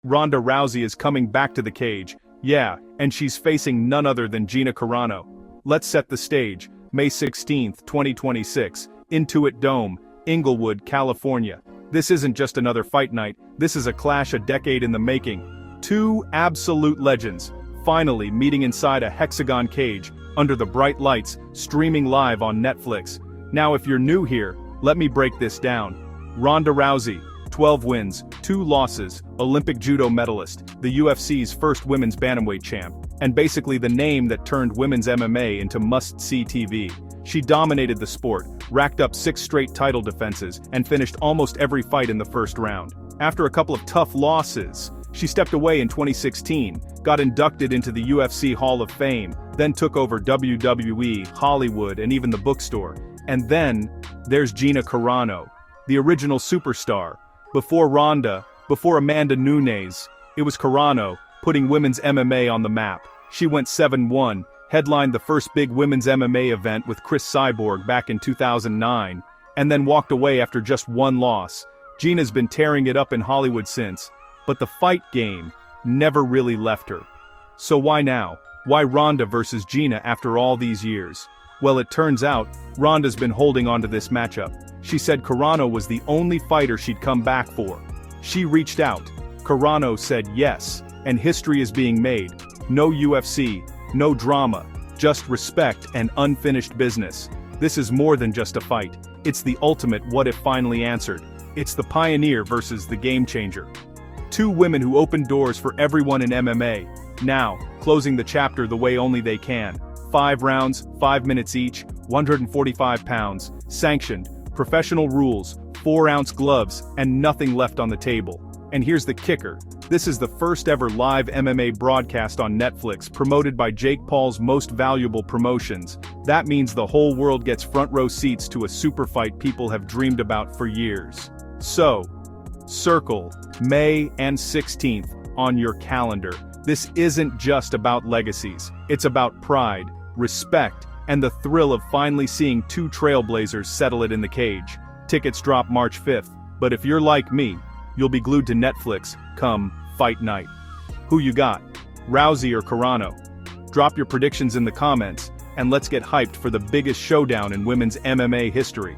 Ronda Rousey is coming back to the cage, yeah, and she's facing none other than Gina Carano. Let's set the stage, May 16, 2026, Intuit Dome, Inglewood, California. This isn't just another fight night, this is a clash a decade in the making. Two absolute legends, finally meeting inside a hexagon cage, under the bright lights, streaming live on Netflix. Now if you're new here, let me break this down. Ronda Rousey, 12 wins, 2 losses, Olympic judo medalist, the UFC's first women's bantamweight champ, and basically the name that turned women's MMA into must-see TV. She dominated the sport, racked up 6 straight title defenses, and finished almost every fight in the first round. After a couple of tough losses, she stepped away in 2016, got inducted into the UFC Hall of Fame, then took over WWE, Hollywood, and even the bookstore. And then, there's Gina Carano, the original superstar. Before Ronda, before Amanda Nunes, it was Carano, putting women's MMA on the map. She went 7-1, headlined the first big women's MMA event with Chris Cyborg back in 2009, and then walked away after just 1 loss. Gina's been tearing it up in Hollywood since, but the fight game never really left her. So why now? Why Ronda versus Gina after all these years? Well, it turns out, Ronda's been holding on to this matchup. She said Carano was the only fighter she'd come back for. She reached out. Carano said yes, and history is being made. No UFC, no drama, just respect and unfinished business. This is more than just a fight. It's the ultimate what if finally answered. It's the pioneer versus the game changer. 2 women who opened doors for everyone in MMA. Now, closing the chapter the way only they can. 5 rounds, 5 minutes each, 145 pounds, sanctioned, professional rules, 4-ounce gloves, and nothing left on the table. And here's the kicker. This is the first ever live MMA broadcast on Netflix, promoted by Jake Paul's Most Valuable Promotions. That means the whole world gets front row seats to a super fight people have dreamed about for years. So, circle May and 16th on your calendar. This isn't just about legacies. It's about pride, respect, and the thrill of finally seeing 2 trailblazers settle it in the cage. Tickets drop March 5th, but if you're like me, you'll be glued to Netflix come fight night. Who you got? Rousey or Carano? Drop your predictions in the comments, and let's get hyped for the biggest showdown in women's MMA history.